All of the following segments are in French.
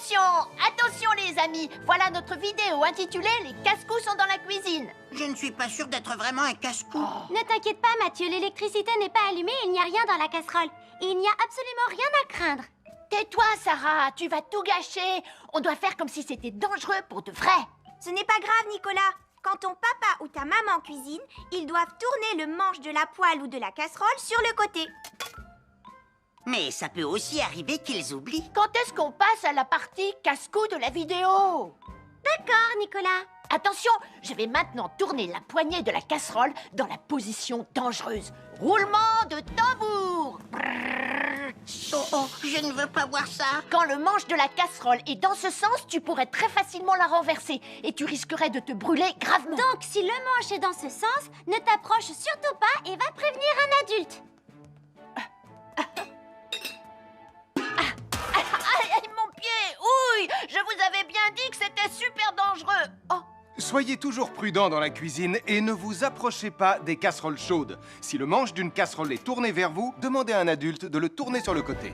Attention, attention les amis. Voilà notre vidéo intitulée « Les casse-cou sont dans la cuisine ». Je ne suis pas sûre d'être vraiment un casse-cou. Ne t'inquiète pas, Mathieu, l'électricité n'est pas allumée et il n'y a rien dans la casserole. Il n'y a absolument rien à craindre. Tais-toi, Sarah, tu vas tout gâcher. On doit faire comme si c'était dangereux pour de vrai. Ce n'est pas grave, Nicolas. Quand ton papa ou ta maman cuisine, ils doivent tourner le manche de la poêle ou de la casserole sur le côté. Mais ça peut aussi arriver qu'ils oublient. Quand est-ce qu'on passe à la partie casse-cou de la vidéo? D'accord, Nicolas. Attention, je vais maintenant tourner la poignée de la casserole dans la position dangereuse. Roulement de tambour. Oh, je ne veux pas voir ça. Quand le manche de la casserole est dans ce sens, tu pourrais très facilement la renverser et tu risquerais de te brûler gravement. Donc, si le manche est dans ce sens, ne t'approche surtout pas et va prévenir un adulte. Aïe, mon pied! Ouille! Je vous avais bien dit que c'était super dangereux. Oh! Soyez toujours prudent dans la cuisine et ne vous approchez pas des casseroles chaudes. Si le manche d'une casserole est tourné vers vous, demandez à un adulte de le tourner sur le côté.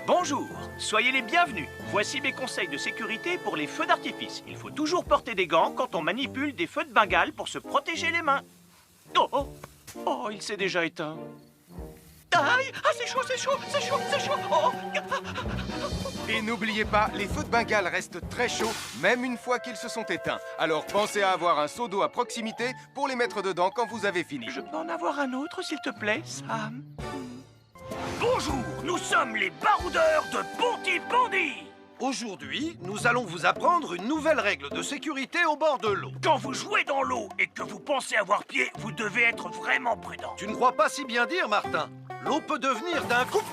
Bonjour, soyez les bienvenus. Voici mes conseils de sécurité pour les feux d'artifice. Il faut toujours porter des gants quand on manipule des feux de Bengale pour se protéger les mains. Oh, oh, oh, il s'est déjà éteint. Aïe, ah, c'est chaud, c'est chaud, c'est chaud, c'est chaud. Oh. Et n'oubliez pas, les feux de Bengale restent très chauds, même une fois qu'ils se sont éteints. Alors pensez à avoir un seau d'eau à proximité pour les mettre dedans quand vous avez fini. Je peux en avoir un autre, s'il te plaît, Sam? Bonjour, nous sommes les baroudeurs de Pontypandy. Aujourd'hui, nous allons vous apprendre une nouvelle règle de sécurité au bord de l'eau. Quand vous jouez dans l'eau et que vous pensez avoir pied, vous devez être vraiment prudent. Tu ne crois pas si bien dire, Martin? L'eau peut devenir d'un coup...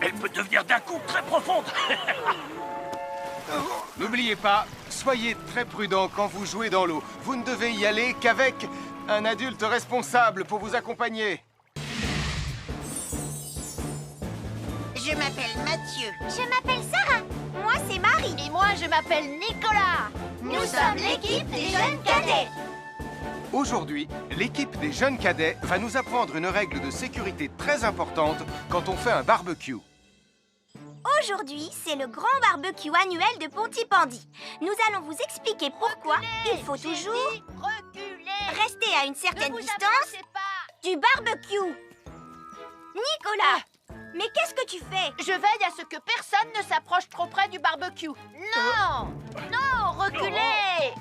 Elle peut devenir d'un coup très profonde. N'oubliez pas, soyez très prudent quand vous jouez dans l'eau. Vous ne devez y aller qu'avec un adulte responsable pour vous accompagner. Je m'appelle Mathieu. Je m'appelle Sarah. Moi, c'est Marie. Et moi, je m'appelle Nicolas. Nous sommes l'équipe des jeunes cadets. Aujourd'hui, l'équipe des jeunes cadets va nous apprendre une règle de sécurité très importante quand on fait un barbecue. Aujourd'hui, c'est le grand barbecue annuel de Pontypandy. Nous allons vous expliquer pourquoi il faut toujours Reculez. rester à une certaine Ne vous distance approchez pas. du barbecue. Nicolas, mais qu'est-ce que tu fais? Je veille à ce que personne ne s'approche trop près du barbecue. Non! Non, reculez!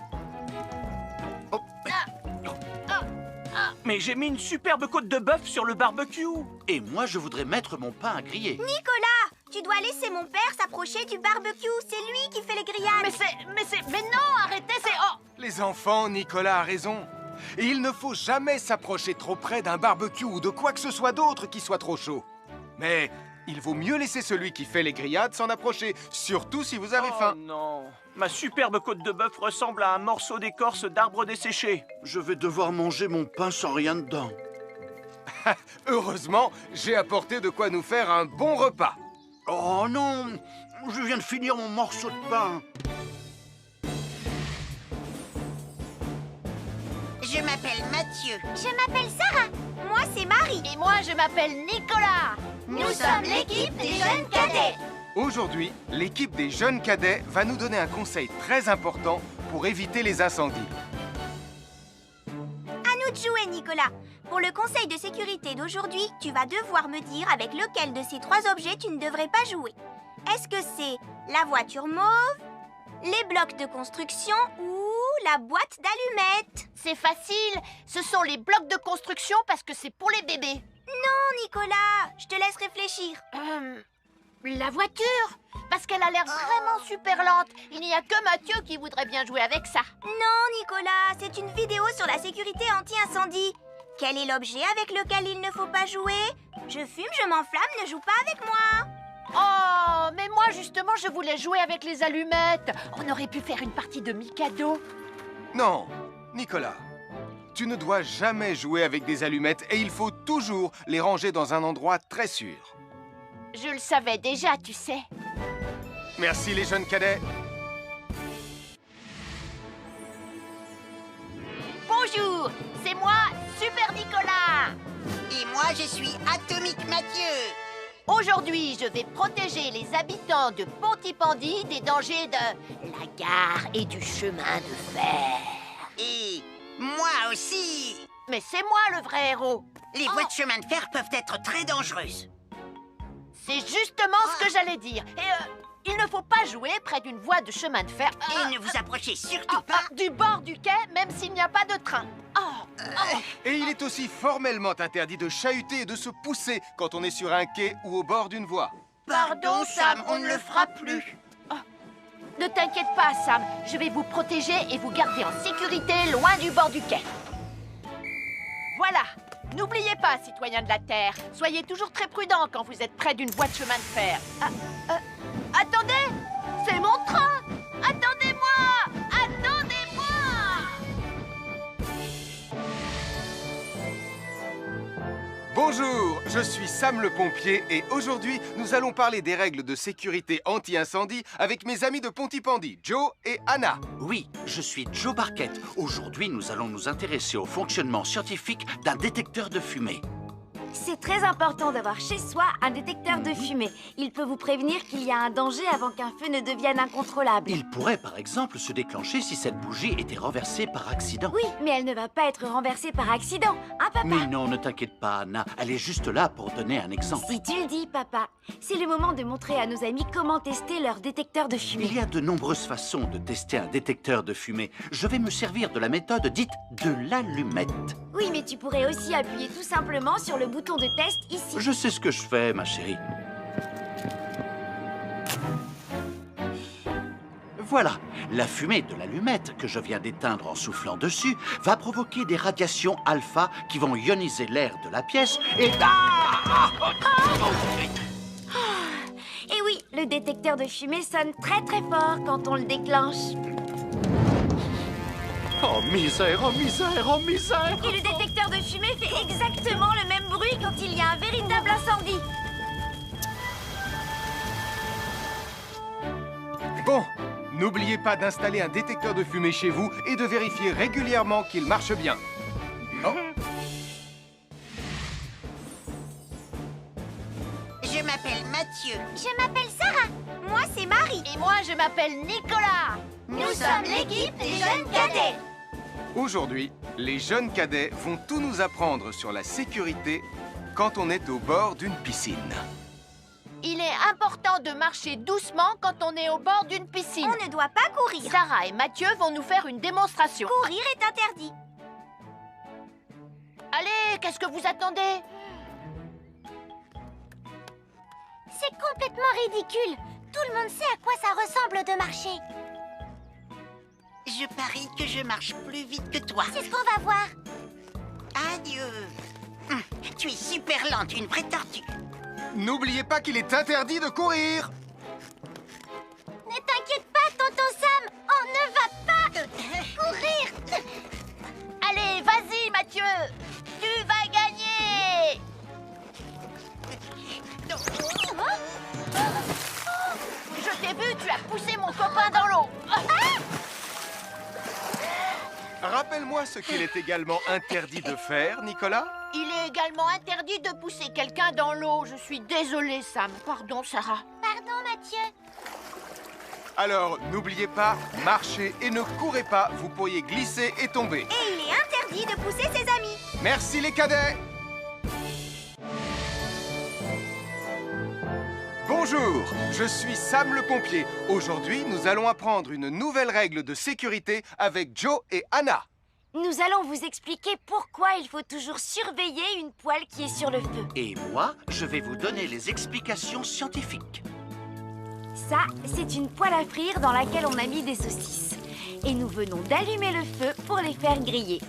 Mais j'ai mis une superbe côte de bœuf sur le barbecue. Et moi, je voudrais mettre mon pain à griller. Nicolas, tu dois laisser mon père s'approcher du barbecue. C'est lui qui fait les grillades. Mais non, arrêtez, c'est... Oh! Les enfants, Nicolas a raison. Et il ne faut jamais s'approcher trop près d'un barbecue ou de quoi que ce soit d'autre qui soit trop chaud. Mais il vaut mieux laisser celui qui fait les grillades s'en approcher, surtout si vous avez faim. Oh non, ma superbe côte de bœuf ressemble à un morceau d'écorce d'arbre desséché. Je vais devoir manger mon pain sans rien dedans. Heureusement, j'ai apporté de quoi nous faire un bon repas. Oh non, je viens de finir mon morceau de pain. Je m'appelle Mathieu. Je m'appelle Sarah. Moi, c'est Marie. Et moi, je m'appelle Nicolas. Nous sommes l'équipe des jeunes cadets. Aujourd'hui, l'équipe des jeunes cadets va nous donner un conseil très important pour éviter les incendies. À nous de jouer, Nicolas. Pour le conseil de sécurité d'aujourd'hui, tu vas devoir me dire avec lequel de ces trois objets tu ne devrais pas jouer. Est-ce que c'est la voiture mauve, les blocs de construction ou la boîte d'allumettes? C'est facile. Ce sont les blocs de construction parce que c'est pour les bébés. Non, Nicolas, je te laisse réfléchir. La voiture? Parce qu'elle a l'air vraiment super lente. Il n'y a que Mathieu qui voudrait bien jouer avec ça. Non, Nicolas, c'est une vidéo sur la sécurité anti-incendie. Quel est l'objet avec lequel il ne faut pas jouer? Je fume, je m'enflamme, ne joue pas avec moi. Oh, mais moi, justement, je voulais jouer avec les allumettes. On aurait pu faire une partie de Mikado. Non, Nicolas, tu ne dois jamais jouer avec des allumettes et il faut toujours les ranger dans un endroit très sûr. Je le savais déjà, tu sais. Merci les jeunes cadets. Bonjour, c'est moi, Super Nicolas. Et moi, moi je suis Atomique Mathieu. Aujourd'hui, je vais protéger les habitants de Pontypandy des dangers de la gare et du chemin de fer. Et moi aussi. Mais c'est moi le vrai héros. Les voies de chemin de fer peuvent être très dangereuses. C'est justement ce que j'allais dire. Et il ne faut pas jouer près d'une voie de chemin de fer. Et ne vous approchez surtout pas. Du bord du quai, même s'il n'y a pas de train. Et il est aussi formellement interdit de chahuter et de se pousser quand on est sur un quai ou au bord d'une voie. Pardon, Sam, on ne le fera plus. Ne t'inquiète pas, Sam. Je vais vous protéger et vous garder en sécurité loin du bord du quai. Voilà. N'oubliez pas, citoyens de la Terre, soyez toujours très prudents quand vous êtes près d'une voie de chemin de fer. Attendez! C'est mon train! Attendez-moi! Attendez-moi! Bonjour, je suis Sam le pompier et aujourd'hui, nous allons parler des règles de sécurité anti-incendie avec mes amis de Pontypandy, Joe et Anna. Oui, je suis Joe Barquette. Aujourd'hui, nous allons nous intéresser au fonctionnement scientifique d'un détecteur de fumée. C'est très important d'avoir chez soi un détecteur de fumée. Il peut vous prévenir qu'il y a un danger avant qu'un feu ne devienne incontrôlable. Il pourrait, par exemple, se déclencher si cette bougie était renversée par accident. Oui, mais elle ne va pas être renversée par accident, hein, papa? Mais non, ne t'inquiète pas, Anna. Elle est juste là pour donner un exemple. Si tu le dis, papa. C'est le moment de montrer à nos amis comment tester leur détecteur de fumée. Il y a de nombreuses façons de tester un détecteur de fumée. Je vais me servir de la méthode dite de l'allumette. Oui, mais tu pourrais aussi appuyer tout simplement sur le bouton de test ici. Je sais ce que je fais, ma chérie. Voilà, la fumée de l'allumette que je viens d'éteindre en soufflant dessus va provoquer des radiations alpha qui vont ioniser l'air de la pièce et... Et oui, le détecteur de fumée sonne très très fort quand on le déclenche. Oh misère, oh misère, oh misère! Et le détecteur de fumée fait exactement le même bruit quand il y a un véritable incendie. Bon, n'oubliez pas d'installer un détecteur de fumée chez vous et de vérifier régulièrement qu'il marche bien. Oh. Je m'appelle Mathieu. Je m'appelle Sarah. Moi, c'est Marie. Et moi, je m'appelle Nicolas. Nous sommes l'équipe des jeunes cadets. Aujourd'hui, les jeunes cadets vont tout nous apprendre sur la sécurité quand on est au bord d'une piscine. Il est important de marcher doucement quand on est au bord d'une piscine. On ne doit pas courir. Sarah et Mathieu vont nous faire une démonstration. Courir est interdit. Allez, qu'est-ce que vous attendez? C'est complètement ridicule. Tout le monde sait à quoi ça ressemble de marcher. Je parie que je marche plus vite que toi. C'est ce qu'on va voir. Adieu. Tu es super lente, une vraie tortue. N'oubliez pas qu'il est interdit de courir. Ne t'inquiète pas, tonton Sam. On ne va pas courir. Allez, vas-y, Mathieu. Tu vas gagner. Je t'ai vu, tu as poussé mon copain dans l'eau. Rappelle-moi ce qu'il est également interdit de faire, Nicolas. Il est également interdit de pousser quelqu'un dans l'eau. Je suis désolée, Sam. Pardon, Sarah. Pardon, Mathieu. Alors, n'oubliez pas, marchez et ne courez pas, vous pourriez glisser et tomber. Et il est interdit de pousser ses amis. Merci les cadets. Bonjour, je suis Sam le pompier. Aujourd'hui, nous allons apprendre une nouvelle règle de sécurité avec Joe et Anna. Nous allons vous expliquer pourquoi il faut toujours surveiller une poêle qui est sur le feu. Et moi, je vais vous donner les explications scientifiques. Ça, c'est une poêle à frire dans laquelle on a mis des saucisses. Et nous venons d'allumer le feu pour les faire griller.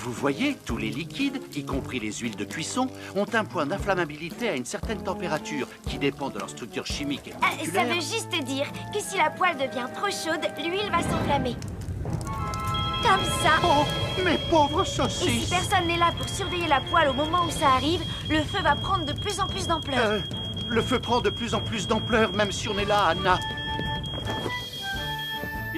Vous voyez, tous les liquides, y compris les huiles de cuisson, ont un point d'inflammabilité à une certaine température qui dépend de leur structure chimique et Ça moléculaire. veut juste dire que si la poêle devient trop chaude, l'huile va s'enflammer. Comme ça. Oh, mes pauvres Et si saucisses! personne n'est là pour surveiller la poêle au moment où ça arrive, le feu va prendre de plus en plus d'ampleur. Le feu prend de plus en plus d'ampleur, même si on est là, Anna.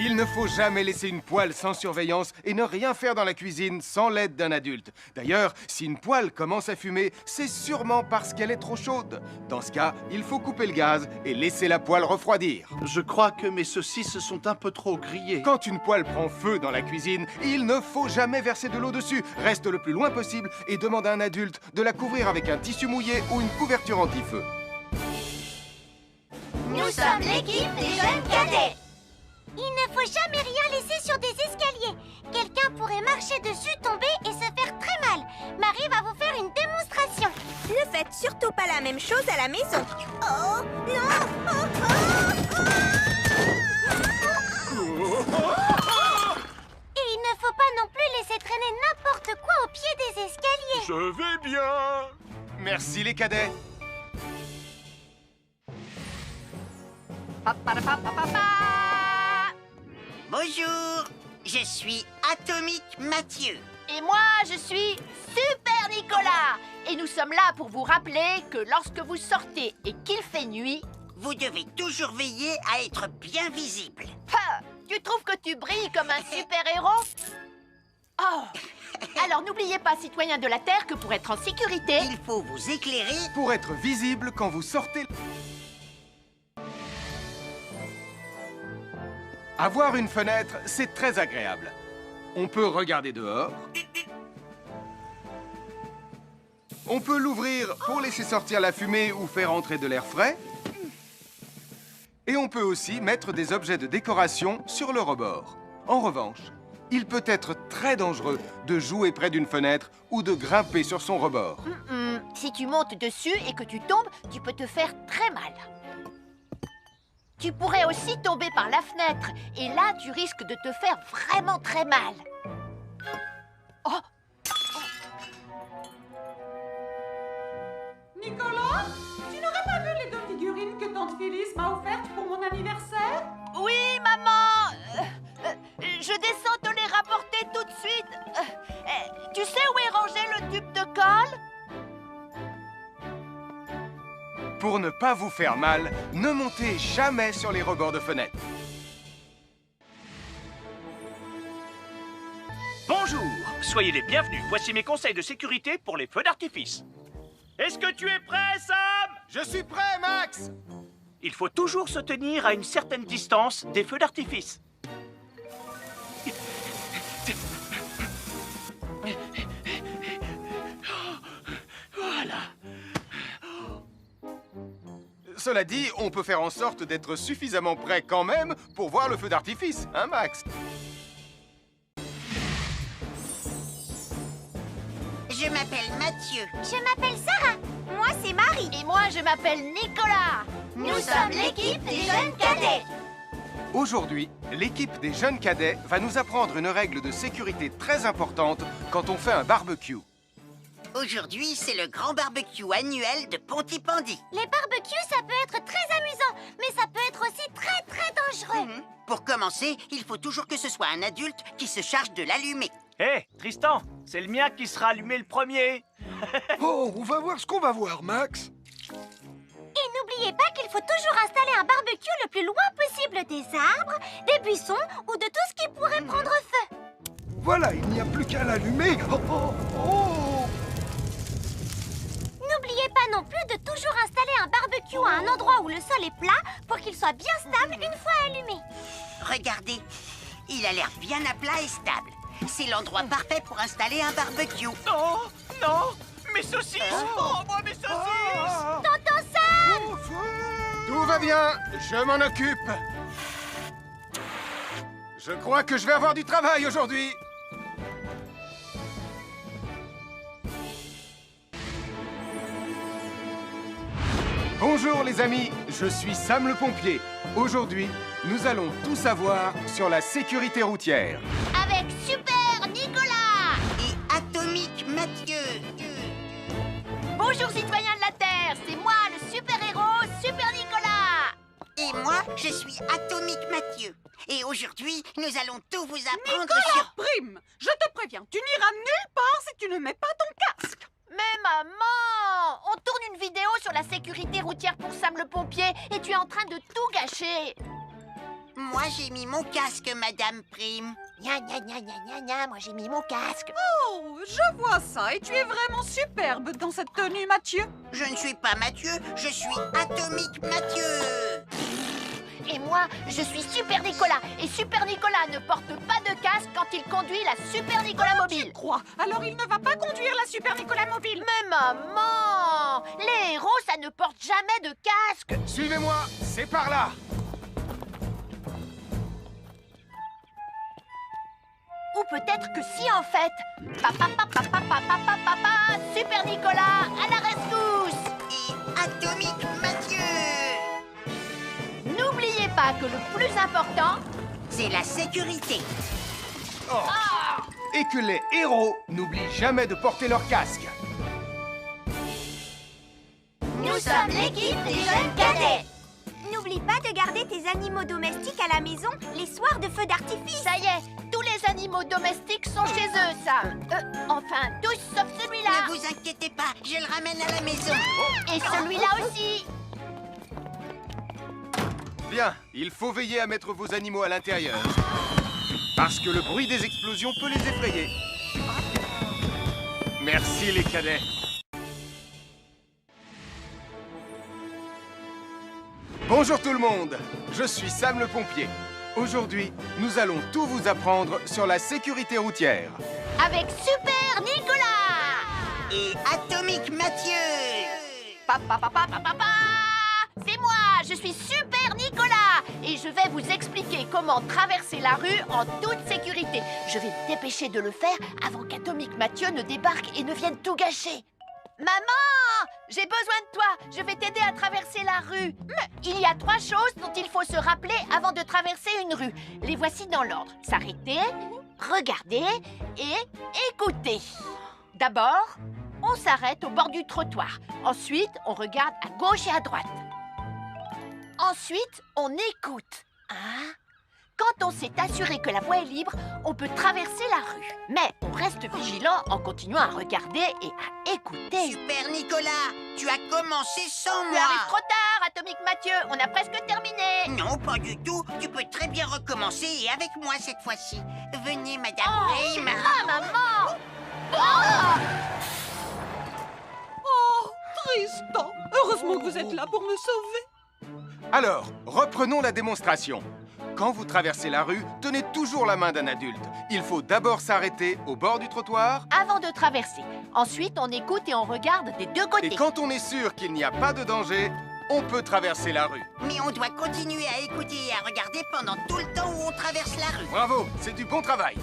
Il ne faut jamais laisser une poêle sans surveillance et ne rien faire dans la cuisine sans l'aide d'un adulte. D'ailleurs, si une poêle commence à fumer, c'est sûrement parce qu'elle est trop chaude. Dans ce cas, il faut couper le gaz et laisser la poêle refroidir. Je crois que mes saucisses sont un peu trop grillées. Quand une poêle prend feu dans la cuisine, il ne faut jamais verser de l'eau dessus. Reste le plus loin possible et demande à un adulte de la couvrir avec un tissu mouillé ou une couverture anti-feu. Nous sommes l'équipe des jeunes cadets. Il ne faut jamais rien laisser sur des escaliers. Quelqu'un pourrait marcher dessus, tomber et se faire très mal. Marie va vous faire une démonstration. Ne faites surtout pas la même chose à la maison. Oh, non! Et il ne faut pas non plus laisser traîner n'importe quoi au pied des escaliers. Je vais bien. Merci les cadets. Bonjour, je suis Atomique Mathieu. Et moi, je suis Super Nicolas. Et nous sommes là pour vous rappeler que lorsque vous sortez et qu'il fait nuit... Vous devez toujours veiller à être bien visible. Tu trouves que tu brilles comme un super-héros? Oh! Alors n'oubliez pas, citoyens de la Terre, que pour être en sécurité... Il faut vous éclairer. Pour être visible quand vous sortez... Avoir une fenêtre, c'est très agréable. On peut regarder dehors. On peut l'ouvrir pour laisser sortir la fumée ou faire entrer de l'air frais. Et on peut aussi mettre des objets de décoration sur le rebord. En revanche, il peut être très dangereux de jouer près d'une fenêtre ou de grimper sur son rebord. Si tu montes dessus et que tu tombes, tu peux te faire très mal. Tu pourrais aussi tomber par la fenêtre. Et là, tu risques de te faire vraiment très mal. Oh! Nicolas, tu n'aurais pas vu les 2 figurines que tante Phyllis m'a offertes pour mon anniversaire? Oui, maman! Je descends te les rapporter tout de suite. Tu sais où est rangé le tube de colle? Pour ne pas vous faire mal, ne montez jamais sur les rebords de fenêtres. Bonjour, soyez les bienvenus. Voici mes conseils de sécurité pour les feux d'artifice. Est-ce que tu es prêt, Sam? Je suis prêt, Max! Il faut toujours se tenir à une certaine distance des feux d'artifice. Voilà. Cela dit, on peut faire en sorte d'être suffisamment prêt quand même pour voir le feu d'artifice, hein, Max? Je m'appelle Mathieu. Je m'appelle Sarah. Moi, c'est Marie. Et moi, je m'appelle Nicolas. Nous sommes l'équipe des jeunes cadets. Aujourd'hui, l'équipe des jeunes cadets va nous apprendre une règle de sécurité très importante quand on fait un barbecue. Aujourd'hui, c'est le grand barbecue annuel de Pontypandy. Les barbecues, ça peut être très amusant, mais ça peut être aussi très dangereux. Pour commencer, il faut toujours que ce soit un adulte qui se charge de l'allumer. Hé, Tristan, c'est le mien qui sera allumé le premier. Oh, on va voir ce qu'on va voir, Max. Et n'oubliez pas qu'il faut toujours installer un barbecue le plus loin possible des arbres, des buissons ou de tout ce qui pourrait prendre feu. Voilà, il n'y a plus qu'à l'allumer. Oh, oh, oh. N'oubliez pas non plus de toujours installer un barbecue à un endroit où le sol est plat pour qu'il soit bien stable une fois allumé. Regardez, il a l'air bien à plat et stable. C'est l'endroit parfait pour installer un barbecue. Non, non, mes saucisses. Oh, moi, mes saucisses. Tonton Sam! Tout va bien, je m'en occupe. Je crois que je vais avoir du travail aujourd'hui. Bonjour les amis, je suis Sam le pompier. Aujourd'hui, nous allons tout savoir sur la sécurité routière. Avec Super Nicolas! Et Atomique Mathieu. Bonjour citoyens de la Terre, c'est moi le super-héros Super Nicolas! Et moi, je suis Atomique Mathieu. Et aujourd'hui, nous allons tout vous apprendre Nicolas, sur... prime, je te préviens, tu n'iras nulle part si tu ne mets pas ton casque. Mais maman! On tourne une vidéo sur la sécurité routière pour Sam le pompier et tu es en train de tout gâcher! Moi, j'ai mis mon casque, Madame Prime. Gna gna gna gna gna gna, moi j'ai mis mon casque. Oh, je vois ça. Et tu es vraiment superbe dans cette tenue, Mathieu. Je ne suis pas Mathieu, je suis Atomique Mathieu. Et moi, je suis Super Nicolas. Et Super Nicolas ne porte pas de casque quand il conduit la Super Nicolas Mobile. Crois. Alors il ne va pas conduire la Super Nicolas Mobile. Mais maman, les héros, ça ne porte jamais de casque. Suivez-moi, c'est par là. Ou peut-être que si, en fait. Papa, papa, papa, papa, papa, Super Nicolas, à la rescousse. Et Atomique Mathieu. N'oubliez pas que le plus important, c'est la sécurité. Et que les héros n'oublient jamais de porter leur casque. nous sommes l'équipe des jeunes cadets. N'oublie pas de garder tes animaux domestiques à la maison les soirs de feux d'artifice. Ça y est, tous les animaux domestiques sont chez eux, Sam. Enfin, tous sauf celui-là. Ne vous inquiétez pas, je le ramène à la maison. Et celui-là aussi. Bien, il faut veiller à mettre vos animaux à l'intérieur. Parce que le bruit des explosions peut les effrayer. Merci les cadets. Bonjour tout le monde, je suis Sam le pompier. Aujourd'hui, nous allons tout vous apprendre sur la sécurité routière. Avec Super Nicolas. Et Atomique Mathieu. Papa, papa, papa, papa. C'est moi, je suis Super Nicolas. Et je vais vous expliquer comment traverser la rue en toute sécurité. Je vais me dépêcher de le faire avant qu'Atomique Mathieu ne débarque et ne vienne tout gâcher. Maman, j'ai besoin de toi. Je vais t'aider à traverser la rue. Il y a 3 choses dont il faut se rappeler avant de traverser une rue. Les voici dans l'ordre. S'arrêter, regarder et écouter. D'abord, on s'arrête au bord du trottoir. Ensuite, on regarde à gauche et à droite. Ensuite, on écoute. Quand on s'est assuré que la voie est libre, on peut traverser la rue. Mais on reste vigilant en continuant à regarder et à écouter. Super Nicolas, tu as commencé sans Tu moi. arrives trop tard, Atomique Mathieu. On a presque terminé. Non, pas du tout. Tu peux très bien recommencer et avec moi cette fois-ci. Venez, Madame Prime. Maman. Oh Oh, Tristan. Heureusement que vous êtes là pour me sauver. Alors, reprenons la démonstration. Quand vous traversez la rue, tenez toujours la main d'un adulte. Il faut d'abord s'arrêter au bord du trottoir. Avant de traverser. Ensuite, on écoute et on regarde des deux côtés. Et quand on est sûr qu'il n'y a pas de danger, on peut traverser la rue. Mais on doit continuer à écouter et à regarder pendant tout le temps où on traverse la rue. Bravo, c'est du bon travail.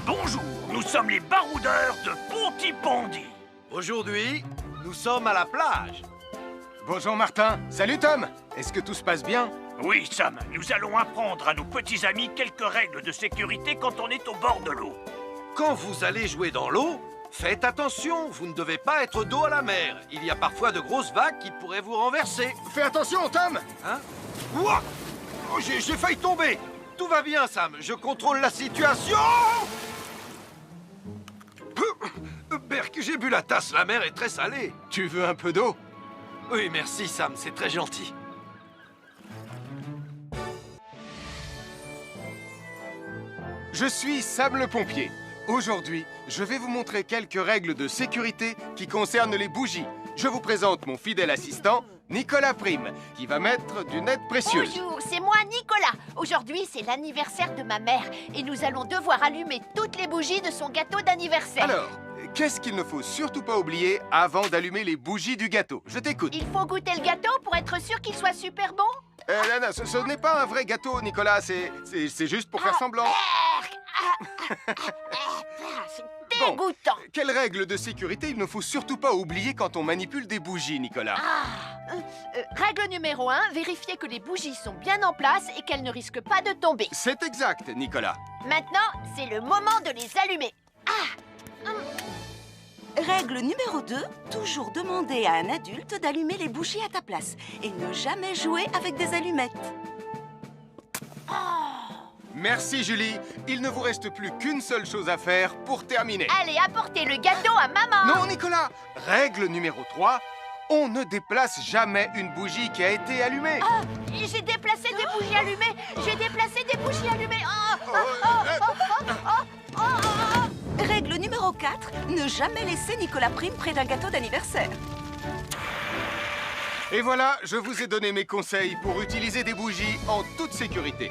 Bonjour, nous sommes les baroudeurs de Pontypandy. Aujourd'hui, nous sommes à la plage. Bonjour Martin. Salut Tom. Est-ce que tout se passe bien? Oui, Sam, nous allons apprendre à nos petits amis quelques règles de sécurité quand on est au bord de l'eau. Quand vous allez jouer dans l'eau, faites attention, vous ne devez pas être dos à la mer. Il y a parfois de grosses vagues qui pourraient vous renverser. Fais attention Tom. Hein? Ouah! Oh, j'ai failli tomber. Tout va bien, Sam, je contrôle la situation. Berk, j'ai bu la tasse, la mer est très salée. Tu veux un peu d'eau? Oui, merci Sam, c'est très gentil. Je suis Sam le pompier. Aujourd'hui, je vais vous montrer quelques règles de sécurité qui concernent les bougies. Je vous présente mon fidèle assistant, Nicolas Prime, qui va mettre d'une aide précieuse. Bonjour, c'est moi Nicolas. Aujourd'hui, c'est l'anniversaire de ma mère et nous allons devoir allumer toutes les bougies de son gâteau d'anniversaire. Alors, qu'est-ce qu'il ne faut surtout pas oublier avant d'allumer les bougies du gâteau? Je t'écoute. Il faut goûter le gâteau pour être sûr qu'il soit super bon. Non, ce n'est pas un vrai gâteau, Nicolas. C'est juste pour faire semblant. C'est dégoûtant. Quelles règles de sécurité il ne faut surtout pas oublier quand on manipule des bougies, Nicolas? Règle numéro 1, vérifier que les bougies sont bien en place et qu'elles ne risquent pas de tomber. C'est exact, Nicolas. Maintenant, c'est le moment de les allumer. Règle numéro 2, toujours demander à un adulte d'allumer les bougies à ta place et ne jamais jouer avec des allumettes. Merci, Julie. Il ne vous reste plus qu'une seule chose à faire pour terminer. Allez, apportez le gâteau à maman. Non, Nicolas. Règle numéro 3, on ne déplace jamais une bougie qui a été allumée. J'ai déplacé des bougies allumées. J'ai déplacé des bougies allumées. Règle numéro 4, ne jamais laisser Nicolas Prime près d'un gâteau d'anniversaire. Et voilà, je vous ai donné mes conseils pour utiliser des bougies en toute sécurité.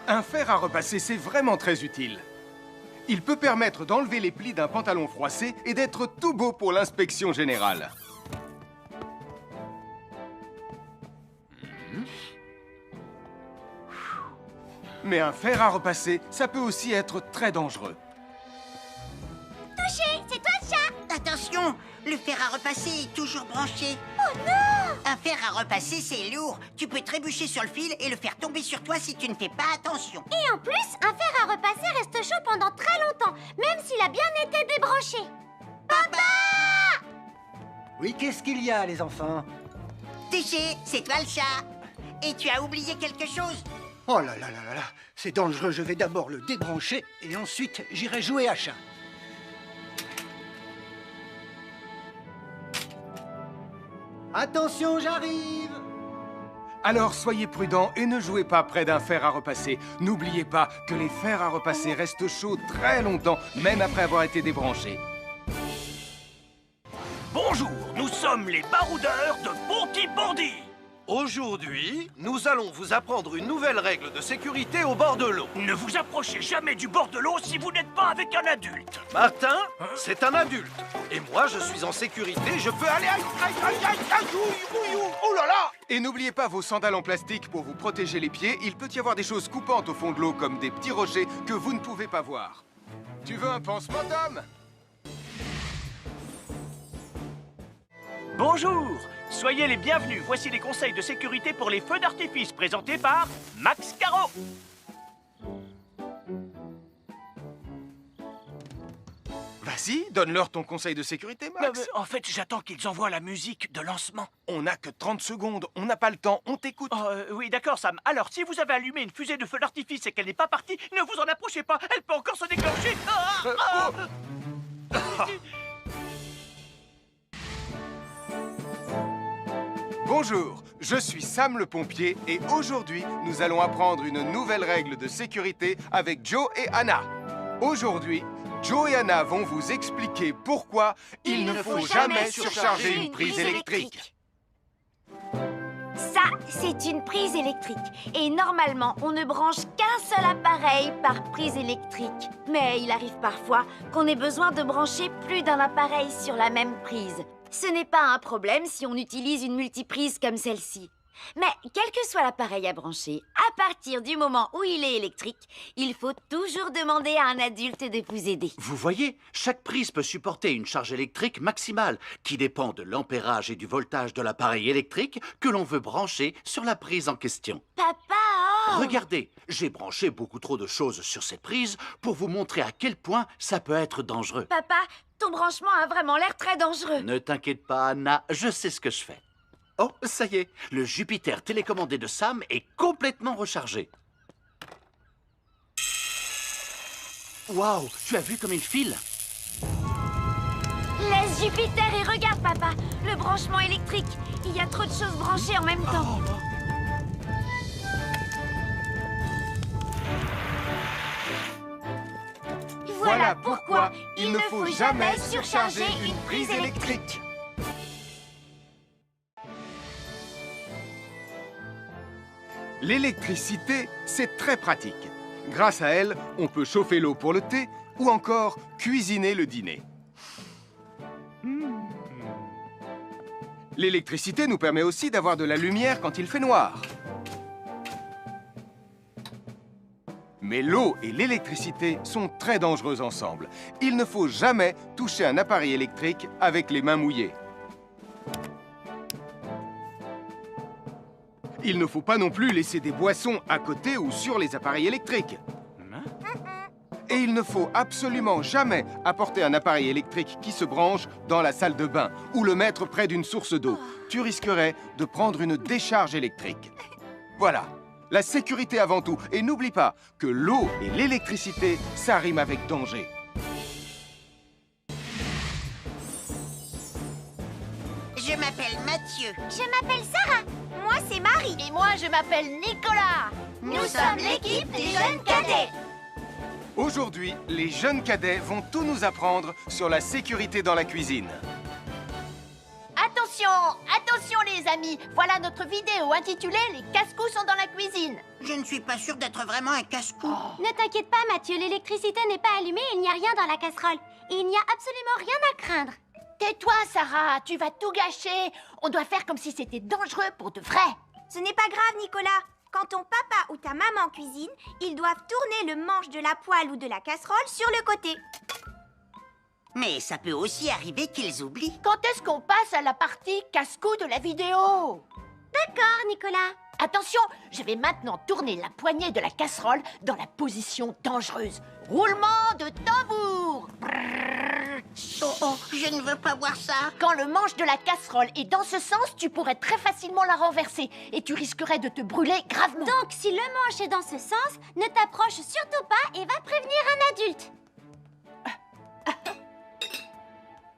Un fer à repasser, c'est vraiment très utile. Il peut permettre d'enlever les plis d'un pantalon froissé et d'être tout beau pour l'inspection générale. Mais un fer à repasser, ça peut aussi être très dangereux. Touché, c'est toi le chat. Attention, le fer à repasser est toujours branché. Oh non! Un fer à repasser, c'est lourd. Tu peux trébucher sur le fil et le faire tomber sur toi si tu ne fais pas attention. Et en plus, un fer à repasser reste chaud pendant très longtemps, même s'il a bien été débranché. Papa! Oui, qu'est-ce qu'il y a, les enfants? Touché, c'est toi le chat. Et tu as oublié quelque chose? Oh là là là là là, c'est dangereux, je vais d'abord le débrancher et ensuite j'irai jouer à chat. Attention, j'arrive! Alors soyez prudents et ne jouez pas près d'un fer à repasser. N'oubliez pas que les fers à repasser restent chauds très longtemps, même après avoir été débranchés. Bonjour, nous sommes les baroudeurs de Bonty-Bondy. Aujourd'hui, nous allons vous apprendre une nouvelle règle de sécurité au bord de l'eau. Ne vous approchez jamais du bord de l'eau si vous n'êtes pas avec un adulte. Martin, c'est un adulte. Et moi, je suis en sécurité, je peux aller... Aïe, aïe, aïe, aïe, aïe, ouille, ouille, oh là là! Et n'oubliez pas vos sandales en plastique pour vous protéger les pieds. Il peut y avoir des choses coupantes au fond de l'eau, comme des petits rochers que vous ne pouvez pas voir. Tu veux un pansement, Tom? Bonjour, soyez les bienvenus. Voici les conseils de sécurité pour les feux d'artifice présentés par Max Caro. Vas-y, donne-leur ton conseil de sécurité, Max. En fait, j'attends qu'ils envoient la musique de lancement. On n'a que 30 secondes, on n'a pas le temps, on t'écoute. Oui, d'accord, Sam. Alors, si vous avez allumé une fusée de feu d'artifice et qu'elle n'est pas partie, ne vous en approchez pas. Elle peut encore se déclencher. Bonjour, je suis Sam le pompier et aujourd'hui, nous allons apprendre une nouvelle règle de sécurité avec Joe et Anna. Aujourd'hui, Joe et Anna vont vous expliquer pourquoi il ne faut jamais surcharger une prise électrique. Ça, c'est une prise électrique. Et normalement, on ne branche qu'un seul appareil par prise électrique. Mais il arrive parfois qu'on ait besoin de brancher plus d'un appareil sur la même prise. Ce n'est pas un problème si on utilise une multiprise comme celle-ci. Mais quel que soit l'appareil à brancher, à partir du moment où il est électrique, il faut toujours demander à un adulte de vous aider. Vous voyez, chaque prise peut supporter une charge électrique maximale qui dépend de l'ampérage et du voltage de l'appareil électrique que l'on veut brancher sur la prise en question. Papa, oh! Regardez, j'ai branché beaucoup trop de choses sur cette prise pour vous montrer à quel point ça peut être dangereux. Papa, ton branchement a vraiment l'air très dangereux. Ne t'inquiète pas, Anna, je sais ce que je fais. Oh, ça y est, le Jupiter télécommandé de Sam est complètement rechargé. Waouh, tu as vu comme il file? Laisse Jupiter et regarde, papa. Le branchement électrique. Il y a trop de choses branchées en même temps. Voilà pourquoi il ne faut jamais surcharger une prise électrique. L'électricité, c'est très pratique. Grâce à elle, on peut chauffer l'eau pour le thé ou encore cuisiner le dîner. L'électricité nous permet aussi d'avoir de la lumière quand il fait noir. Mais l'eau et l'électricité sont très dangereuses ensemble. Il ne faut jamais toucher un appareil électrique avec les mains mouillées. Il ne faut pas non plus laisser des boissons à côté ou sur les appareils électriques. Et il ne faut absolument jamais apporter un appareil électrique qui se branche dans la salle de bain ou le mettre près d'une source d'eau. Tu risquerais de prendre une décharge électrique. Voilà, la sécurité avant tout. Et n'oublie pas que l'eau et l'électricité, ça rime avec danger. Je m'appelle Mathieu Mathieu. Je m'appelle Sarah. Moi, c'est Marie. Et moi, je m'appelle Nicolas. Nous sommes l'équipe des jeunes cadets. Aujourd'hui, les jeunes cadets vont tout nous apprendre sur la sécurité dans la cuisine. Attention, attention les amis. Voilà notre vidéo intitulée « Les casse-cou sont dans la cuisine ». Je ne suis pas sûre d'être vraiment un casse-cou. Ne t'inquiète pas, Mathieu, l'électricité n'est pas allumée et il n'y a rien dans la casserole. Et il n'y a absolument rien à craindre. Tais-toi, Sarah, tu vas tout gâcher. On doit faire comme si c'était dangereux pour de vrai. Ce n'est pas grave, Nicolas. Quand ton papa ou ta maman cuisine, ils doivent tourner le manche de la poêle ou de la casserole sur le côté. Mais ça peut aussi arriver qu'ils oublient. Quand est-ce qu'on passe à la partie casse-cou de la vidéo? D'accord, Nicolas. Attention, je vais maintenant tourner la poignée de la casserole dans la position dangereuse. Roulement de tambour. Oh, je ne veux pas voir ça. Quand le manche de la casserole est dans ce sens, tu pourrais très facilement la renverser et tu risquerais de te brûler gravement. Donc, si le manche est dans ce sens, ne t'approche surtout pas et va prévenir un adulte.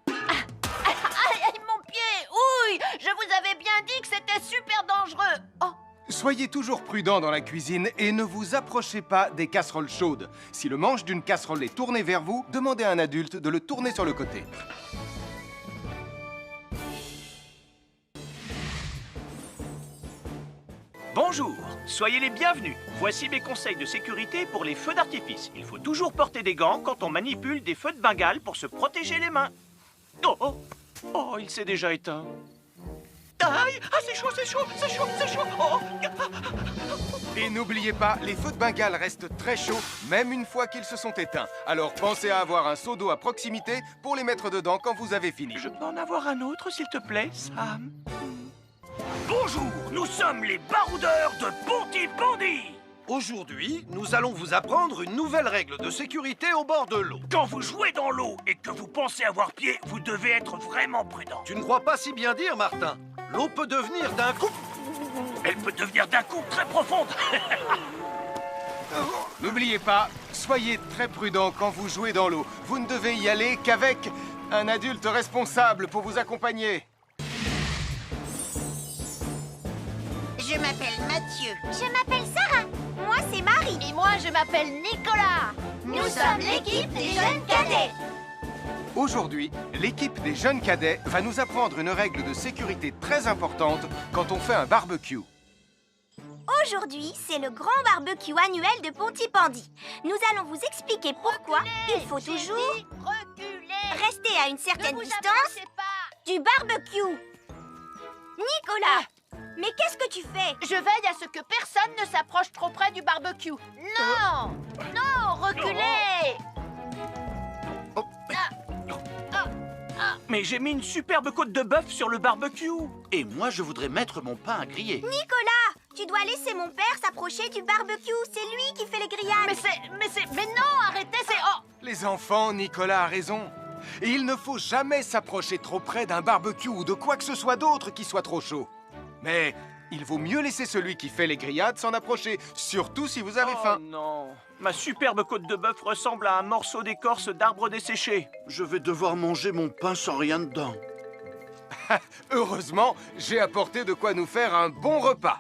Aïe, mon pied! Ouille! Je vous avais bien dit que c'était super dangereux. Oh! Soyez toujours prudents dans la cuisine et ne vous approchez pas des casseroles chaudes. Si le manche d'une casserole est tourné vers vous, demandez à un adulte de le tourner sur le côté. Bonjour, soyez les bienvenus. Voici mes conseils de sécurité pour les feux d'artifice. Il faut toujours porter des gants quand on manipule des feux de Bengale pour se protéger les mains. Oh, oh, oh, il s'est déjà éteint. Aïe, ah, c'est chaud, c'est chaud, c'est chaud, c'est chaud. Oh. Et n'oubliez pas, les feux de Bengale restent très chauds, même une fois qu'ils se sont éteints. Alors pensez à avoir un seau d'eau à proximité pour les mettre dedans quand vous avez fini. Je peux en avoir un autre, s'il te plaît, Sam? Bonjour, nous sommes les baroudeurs de Pontypandy. Aujourd'hui, nous allons vous apprendre une nouvelle règle de sécurité au bord de l'eau. Quand vous jouez dans l'eau et que vous pensez avoir pied, vous devez être vraiment prudent. Tu ne crois pas si bien dire, Martin? L'eau peut devenir d'un coup... Elle peut devenir d'un coup très profonde. N'oubliez pas, soyez très prudents quand vous jouez dans l'eau. Vous ne devez y aller qu'avec un adulte responsable pour vous accompagner. Je m'appelle Mathieu. Je m'appelle Sarah. Moi, c'est Marie. Et moi, je m'appelle Nicolas. Nous sommes l'équipe des jeunes cadets. Aujourd'hui, l'équipe des jeunes cadets va nous apprendre une règle de sécurité très importante quand on fait un barbecue. Aujourd'hui, c'est le grand barbecue annuel de Pontypandy. Nous allons vous expliquer pourquoi il faut toujours rester à une certaine distance du barbecue. Nicolas, mais qu'est-ce que tu fais? Je veille à ce que personne ne s'approche trop près du barbecue. Non! Non, reculez! Mais j'ai mis une superbe côte de bœuf sur le barbecue. Et moi, je voudrais mettre mon pain à griller. Nicolas, tu dois laisser mon père s'approcher du barbecue. C'est lui qui fait les grillades. Mais non, arrêtez, c'est... Oh! Les enfants, Nicolas a raison. Et il ne faut jamais s'approcher trop près d'un barbecue ou de quoi que ce soit d'autre qui soit trop chaud. Mais il vaut mieux laisser celui qui fait les grillades s'en approcher, surtout si vous avez faim. Oh non, ma superbe côte de bœuf ressemble à un morceau d'écorce d'arbre desséché. Je vais devoir manger mon pain sans rien dedans. Heureusement, j'ai apporté de quoi nous faire un bon repas.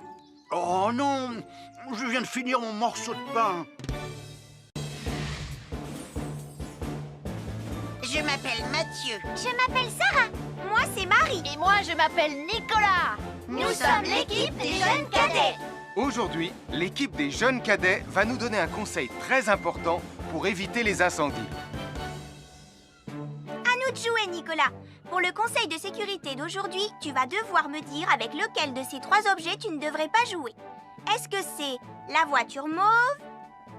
Oh non, je viens de finir mon morceau de pain. Je m'appelle Mathieu. Je m'appelle Sarah. Moi, c'est Marie. Et moi, je m'appelle Nicolas. Nous sommes l'équipe des jeunes cadets. Aujourd'hui, l'équipe des jeunes cadets va nous donner un conseil très important pour éviter les incendies. À nous de jouer, Nicolas. Pour le conseil de sécurité d'aujourd'hui, tu vas devoir me dire avec lequel de ces trois objets tu ne devrais pas jouer. Est-ce que c'est la voiture mauve,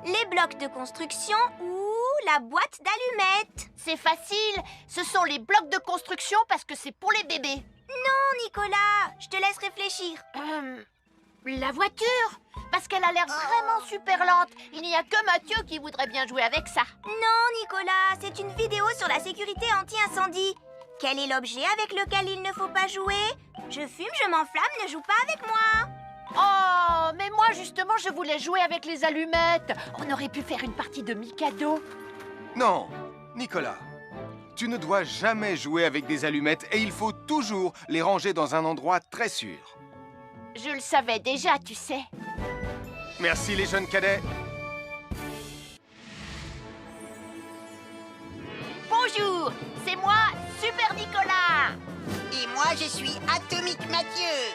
les blocs de construction ou la boîte d'allumettes? C'est facile, ce sont les blocs de construction parce que c'est pour les bébés. Non, Nicolas, je te laisse réfléchir. La voiture, parce qu'elle a l'air vraiment super lente. Il n'y a que Mathieu qui voudrait bien jouer avec ça. Non, Nicolas, c'est une vidéo sur la sécurité anti-incendie. Quel est l'objet avec lequel il ne faut pas jouer? Je fume, je m'enflamme, ne joue pas avec moi. Oh, mais moi justement, je voulais jouer avec les allumettes. On aurait pu faire une partie de Mikado. Non, Nicolas, Tu ne dois jamais jouer avec des allumettes et il faut toujours les ranger dans un endroit très sûr. Je le savais déjà, tu sais. Merci les jeunes cadets. Bonjour, c'est moi, Super Nicolas. Et moi, je suis Atomique Mathieu.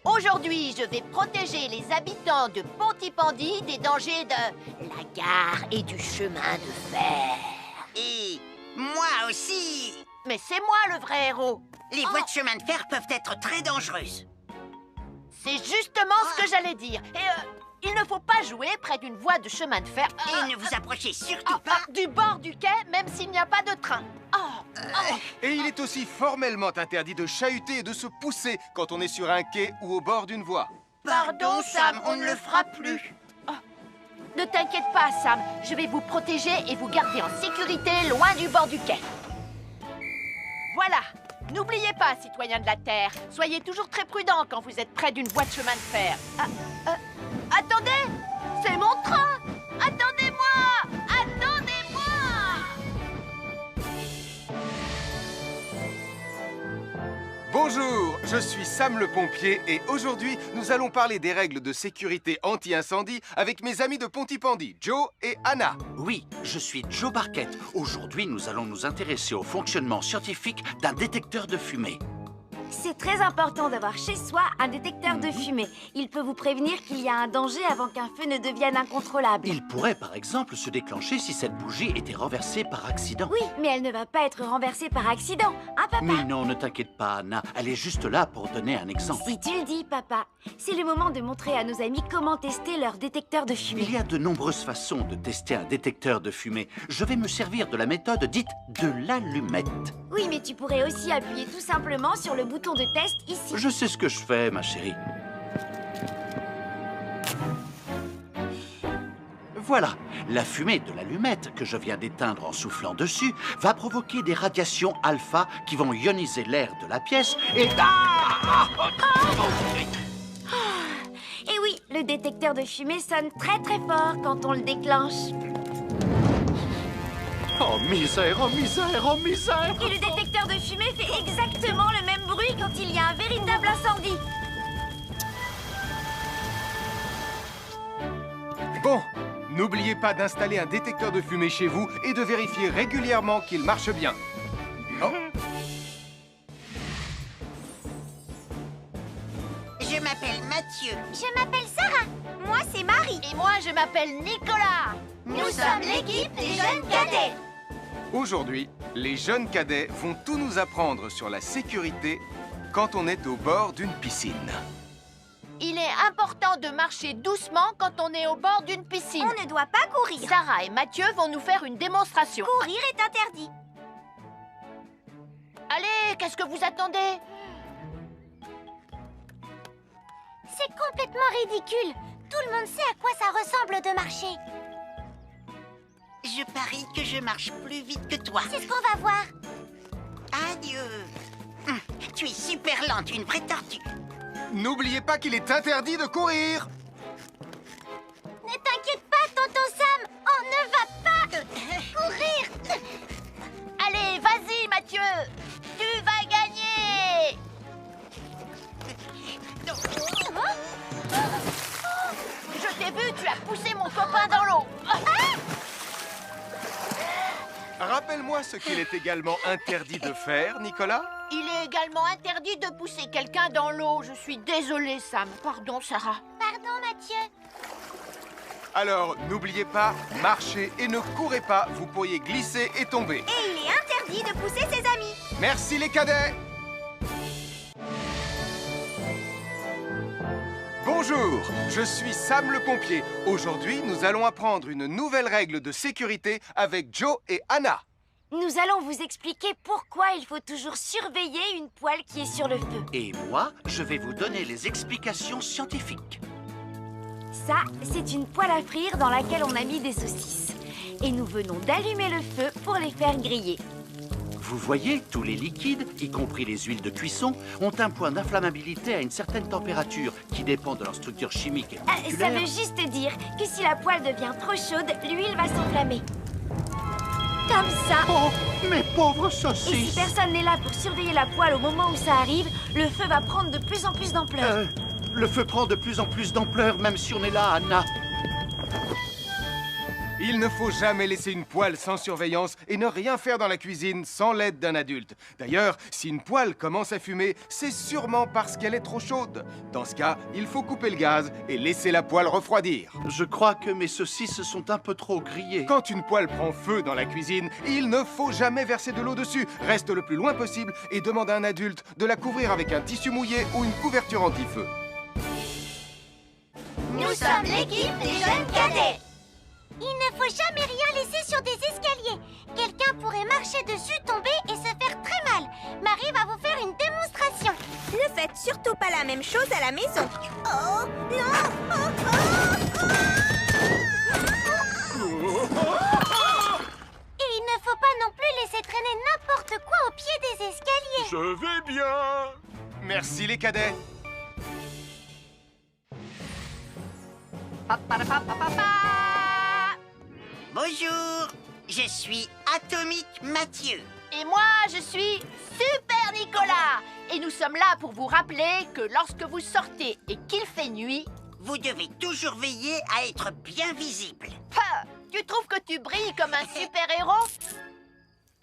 Aujourd'hui, je vais protéger les habitants de Pontypandy des dangers de la gare et du chemin de fer. Et moi aussi. Mais c'est moi le vrai héros. Les voies de chemin de fer peuvent être très dangereuses. C'est justement ce que j'allais dire. Et il ne faut pas jouer près d'une voie de chemin de fer. Et ne vous approchez surtout pas du bord du quai, même s'il n'y a pas de train. Et il est aussi formellement interdit de chahuter et de se pousser quand on est sur un quai ou au bord d'une voie. Pardon, Sam, on ne le fera plus. Ne t'inquiète pas, Sam. Je vais vous protéger et vous garder en sécurité loin du bord du quai. Voilà. N'oubliez pas, citoyens de la Terre, soyez toujours très prudents quand vous êtes près d'une voie de chemin de fer. Attendez! C'est mon train! Attendez-moi! Attendez-moi! Bonjour, je suis Sam le pompier et aujourd'hui, nous allons parler des règles de sécurité anti-incendie avec mes amis de Pontypandy, Joe et Anna. Oui, je suis Joe Barquette. Aujourd'hui, nous allons nous intéresser au fonctionnement scientifique d'un détecteur de fumée. C'est très important d'avoir chez soi un détecteur de fumée. Il peut vous prévenir qu'il y a un danger avant qu'un feu ne devienne incontrôlable. Il pourrait par exemple se déclencher si cette bougie était renversée par accident. Oui, mais elle ne va pas être renversée par accident, hein papa? Mais non, ne t'inquiète pas Anna, elle est juste là pour donner un exemple. Si tu le dis papa, c'est le moment de montrer à nos amis comment tester leur détecteur de fumée. Il y a de nombreuses façons de tester un détecteur de fumée. Je vais me servir de la méthode dite de l'allumette. Oui, mais tu pourrais aussi appuyer tout simplement sur le bouton de test ici. Je sais ce que je fais, ma chérie. Voilà, la fumée de l'allumette que je viens d'éteindre en soufflant dessus va provoquer des radiations alpha qui vont ioniser l'air de la pièce et... Et oui, le détecteur de fumée sonne très très fort quand on le déclenche. Oh misère, oh misère, oh misère! Et le détecteur de fumée fait exactement le même bruit quand il y a un véritable incendie. Bon, n'oubliez pas d'installer un détecteur de fumée chez vous et de vérifier régulièrement qu'il marche bien. Oh. Je m'appelle Mathieu. Je m'appelle Sarah. Moi, c'est Marie. Et moi, je m'appelle Nicolas. Nous sommes l'équipe des jeunes cadets. Aujourd'hui, les jeunes cadets vont tout nous apprendre sur la sécurité quand on est au bord d'une piscine. Il est important de marcher doucement quand on est au bord d'une piscine. On ne doit pas courir. Sarah et Mathieu vont nous faire une démonstration. Courir est interdit. Allez, qu'est-ce que vous attendez? C'est complètement ridicule. Tout le monde sait à quoi ça ressemble de marcher. Je parie que je marche plus vite que toi. C'est ce qu'on va voir. Adieu. Tu es super lente, une vraie tortue. N'oubliez pas qu'il est interdit de courir. Ne t'inquiète pas, tonton Sam. On ne va pas courir. Allez, vas-y, Mathieu. Tu vas gagner. Je t'ai vu, tu as poussé mon copain dans l'eau. Rappelle-moi ce qu'il est également interdit de faire, Nicolas. Il est également interdit de pousser quelqu'un dans l'eau. Je suis désolée, Sam. Pardon, Sarah. Pardon, Mathieu. Alors, n'oubliez pas, marchez et ne courez pas. Vous pourriez glisser et tomber. Et il est interdit de pousser ses amis. Merci les cadets. Bonjour, je suis Sam le pompier. Aujourd'hui, nous allons apprendre une nouvelle règle de sécurité avec Joe et Anna. Nous allons vous expliquer pourquoi il faut toujours surveiller une poêle qui est sur le feu. Et moi, je vais vous donner les explications scientifiques. Ça, c'est une poêle à frire dans laquelle on a mis des saucisses. Et nous venons d'allumer le feu pour les faire griller. Vous voyez, tous les liquides, y compris les huiles de cuisson, ont un point d'inflammabilité à une certaine température qui dépend de leur structure chimique et Ça moléculaire. veut juste dire que si la poêle devient trop chaude, l'huile va s'enflammer. comme ça. Oh, mes pauvres Et si saucisses! personne n'est là pour surveiller la poêle au moment où ça arrive, le feu va prendre de plus en plus d'ampleur. Le feu prend de plus en plus d'ampleur, même si on est là, Anna. Il ne faut jamais laisser une poêle sans surveillance et ne rien faire dans la cuisine sans l'aide d'un adulte. D'ailleurs, si une poêle commence à fumer, c'est sûrement parce qu'elle est trop chaude. Dans ce cas, il faut couper le gaz et laisser la poêle refroidir. Je crois que mes saucisses sont un peu trop grillées. Quand une poêle prend feu dans la cuisine, il ne faut jamais verser de l'eau dessus. Reste le plus loin possible et demande à un adulte de la couvrir avec un tissu mouillé ou une couverture anti-feu. Nous sommes l'équipe des jeunes cadets. Il ne faut jamais rien laisser sur des escaliers. Quelqu'un pourrait marcher dessus, tomber et se faire très mal. Marie va vous faire une démonstration. Ne faites surtout pas la même chose à la maison. Oh, non! Et il ne faut pas non plus laisser traîner n'importe quoi au pied des escaliers. Je vais bien. Merci les cadets. Bonjour, je suis Atomique Mathieu. Et moi, je suis Super Nicolas. Et nous sommes là pour vous rappeler que lorsque vous sortez et qu'il fait nuit... Vous devez toujours veiller à être bien visible. Ah, tu trouves que tu brilles comme un super-héros?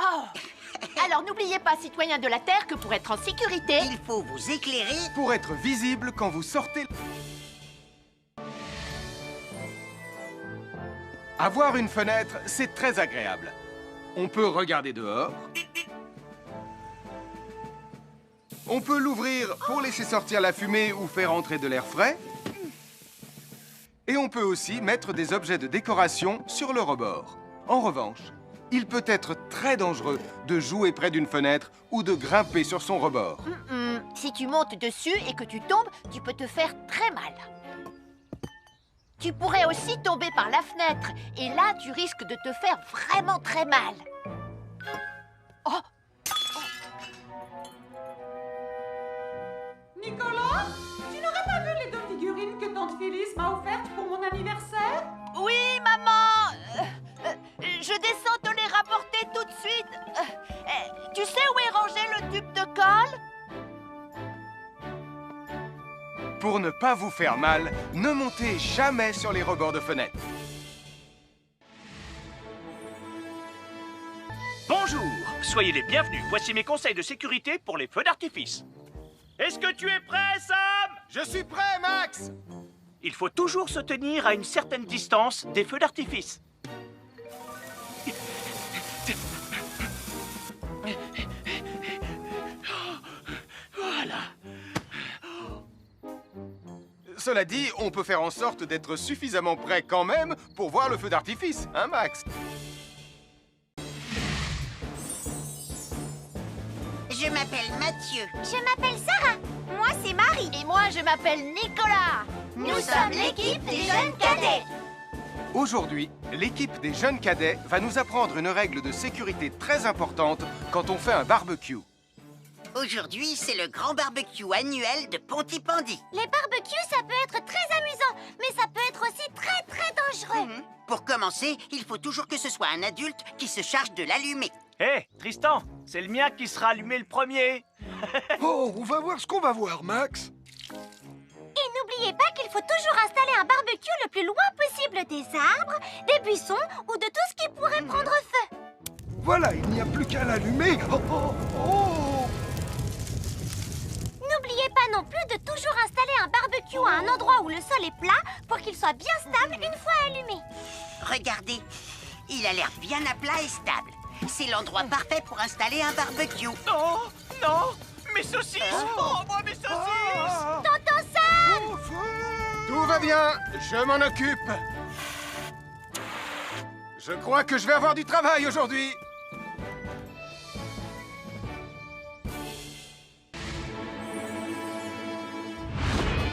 Oh. Alors n'oubliez pas, citoyens de la Terre, que pour être en sécurité... Il faut vous éclairer pour être visible quand vous sortez. Avoir une fenêtre, c'est très agréable. On peut regarder dehors. On peut l'ouvrir pour laisser sortir la fumée ou faire entrer de l'air frais. Et on peut aussi mettre des objets de décoration sur le rebord. En revanche, il peut être très dangereux de jouer près d'une fenêtre ou de grimper sur son rebord. Si tu montes dessus et que tu tombes, tu peux te faire très mal. Tu pourrais aussi tomber par la fenêtre. Et là, tu risques de te faire vraiment très mal. Oh! Nicolas, tu n'aurais pas vu les 2 figurines que tante Phyllis m'a offertes pour mon anniversaire? Oui, maman! Je descends te les rapporter tout de suite. Tu sais où est rangé le tube de colle? Pour ne pas vous faire mal, ne montez jamais sur les rebords de fenêtres. Bonjour, soyez les bienvenus. Voici mes conseils de sécurité pour les feux d'artifice. Est-ce que tu es prêt, Sam? Je suis prêt, Max! Il faut toujours se tenir à une certaine distance des feux d'artifice. Voilà. Cela dit, on peut faire en sorte d'être suffisamment prêt quand même pour voir le feu d'artifice, hein, Max? Je m'appelle Mathieu. Je m'appelle Sarah. Moi, c'est Marie. Et moi, je m'appelle Nicolas. Nous sommes l'équipe des jeunes cadets. Aujourd'hui, l'équipe des jeunes cadets va nous apprendre une règle de sécurité très importante quand on fait un barbecue. Aujourd'hui, c'est le grand barbecue annuel de Pontypandy. Les barbecues, ça peut être très amusant, mais ça peut être aussi très très dangereux. Pour commencer, il faut toujours que ce soit un adulte qui se charge de l'allumer. Hé, Tristan, c'est le mien qui sera allumé le premier. Oh, on va voir ce qu'on va voir, Max. Et n'oubliez pas qu'il faut toujours installer un barbecue le plus loin possible des arbres, des buissons ou de tout ce qui pourrait prendre feu. Voilà, il n'y a plus qu'à l'allumer. Oh, oh, oh. N'oubliez pas non plus de toujours installer un barbecue à un endroit où le sol est plat pour qu'il soit bien stable une fois allumé. Regardez, il a l'air bien à plat et stable. C'est l'endroit parfait pour installer un barbecue. Non, non, mes saucisses! Oh, moi, mes saucisses! Tonton Sam! Tout va bien, je m'en occupe. Je crois que je vais avoir du travail aujourd'hui.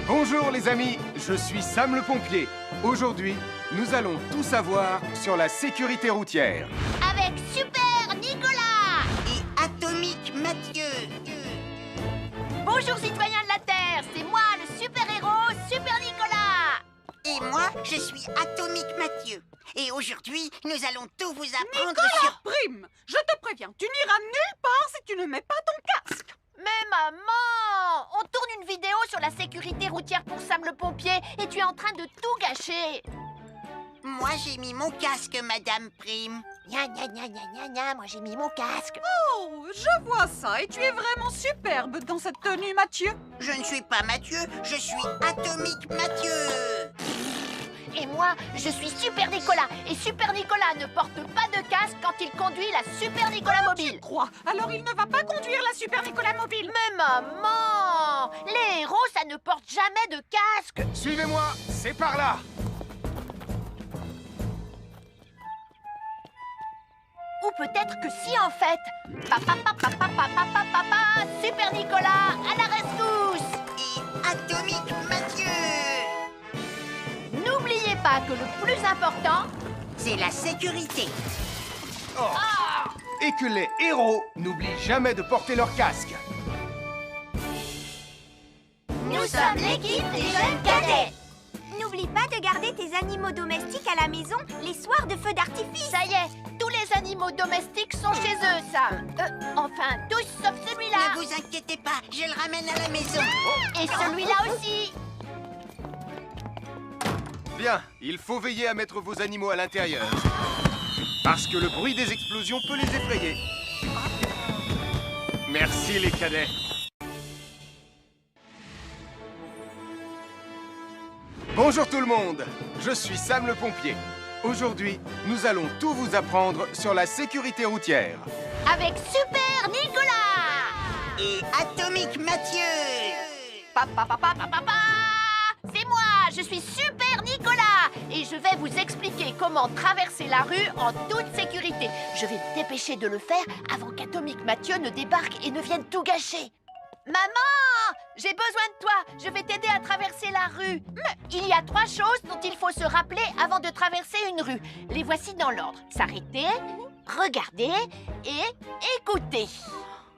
Bonjour les amis, je suis Sam le pompier. Aujourd'hui, nous allons tout savoir sur la sécurité routière. Avec Super Nicolas! Et Atomique Mathieu. Bonjour citoyens de la Terre, c'est moi le super-héros Super Nicolas. Et Et moi, je suis Atomique Mathieu. Et aujourd'hui, nous allons tout vous apprendre Nicolas sur... Prime, je te préviens, tu n'iras nulle part si tu ne mets pas ton casque. Mais maman, on tourne une vidéo sur la sécurité routière pour Sam le pompier et tu es en train de tout gâcher. Moi, j'ai mis mon casque, Madame Prime. Gna gna gna gna gna gna, moi j'ai mis mon casque. Oh, je vois ça et tu es vraiment superbe dans cette tenue, Mathieu. Je ne suis pas Mathieu, je suis Atomique Mathieu. Et moi, je suis Super Nicolas. Et Super Nicolas ne porte pas de casque quand il conduit la Super Nicolas Mobile. Tu crois? Alors il ne va pas conduire la Super Nicolas Mobile. Mais maman, les héros, ça ne porte jamais de casque. Suivez-moi, c'est par là. Ou peut-être que si, en fait. Papa, Super Nicolas, à la rescousse. Et Atomique Mathieu. N'oubliez pas que le plus important, c'est la sécurité. Oh. Et que les héros n'oublient jamais de porter leur casque. Nous sommes l'équipe des jeunes cadets. N'oublie pas de garder tes animaux domestiques à la maison les soirs de feu d'artifice. ça y est, tous les animaux domestiques sont chez eux, Sam. Enfin, tous sauf celui-là. Ne vous inquiétez pas, je le ramène à la maison. Et celui-là aussi. Bien, il faut veiller à mettre vos animaux à l'intérieur. Parce que le bruit des explosions peut les effrayer. Merci les cadets. Bonjour tout le monde, je suis Sam le pompier. Aujourd'hui, nous allons tout vous apprendre sur la sécurité routière. Avec Super Nicolas. Et Atomique Mathieu. C'est moi, je suis Super Nicolas. Et je vais vous expliquer comment traverser la rue en toute sécurité. Je vais me dépêcher de le faire avant qu'Atomique Mathieu ne débarque et ne vienne tout gâcher. Maman, j'ai besoin de toi. Je vais t'aider à traverser la rue. Mais il y a 3 choses dont il faut se rappeler avant de traverser une rue. Les voici dans l'ordre. S'arrêter, regarder et écouter.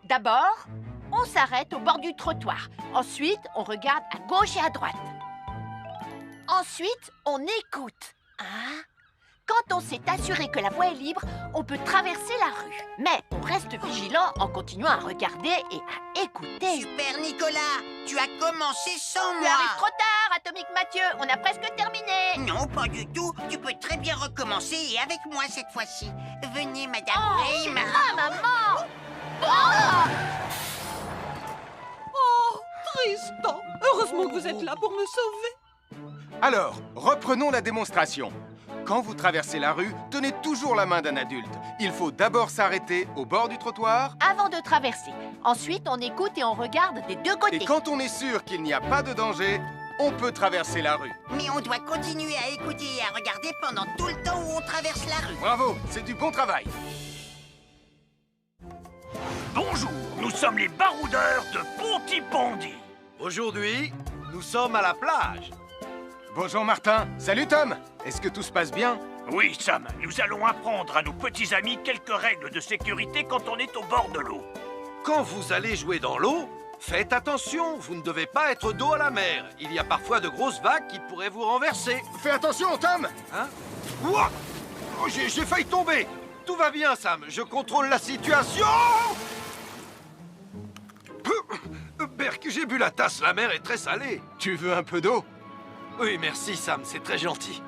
D'abord, on s'arrête au bord du trottoir. Ensuite, on regarde à gauche et à droite. Ensuite, on écoute. Hein? Quand on s'est assuré que la voie est libre, on peut traverser la rue. Mais on reste vigilant en continuant à regarder et à écouter. Super Nicolas, tu as commencé sans Tu moi. arrives trop tard, Atomique Mathieu. On a presque terminé. Non, pas du tout. Tu peux très bien recommencer et avec moi cette fois-ci. Venez, Madame Prime. Ah, maman! Oh! Oh, Tristan. Heureusement que vous êtes là pour me sauver. Alors, reprenons la démonstration. Quand vous traversez la rue, tenez toujours la main d'un adulte. Il faut d'abord s'arrêter au bord du trottoir. Avant de traverser. Ensuite, on écoute et on regarde des deux côtés. Et quand on est sûr qu'il n'y a pas de danger, on peut traverser la rue. Mais on doit continuer à écouter et à regarder pendant tout le temps où on traverse la rue. Bravo, c'est du bon travail. Bonjour, nous sommes les baroudeurs de Pontypandy. Aujourd'hui, nous sommes à la plage. Bonjour Martin. Salut Tom. Est-ce que tout se passe bien? Oui, Sam, nous allons apprendre à nos petits amis quelques règles de sécurité quand on est au bord de l'eau. Quand vous allez jouer dans l'eau, faites attention, vous ne devez pas être dos à la mer. Il y a parfois de grosses vagues qui pourraient vous renverser. Fais attention, Tom. Hein? Ouah! Oh, j'ai failli tomber. Tout va bien, Sam, je contrôle la situation. Berk, j'ai bu la tasse, la mer est très salée. Tu veux un peu d'eau? Oui, merci, Sam, c'est très gentil.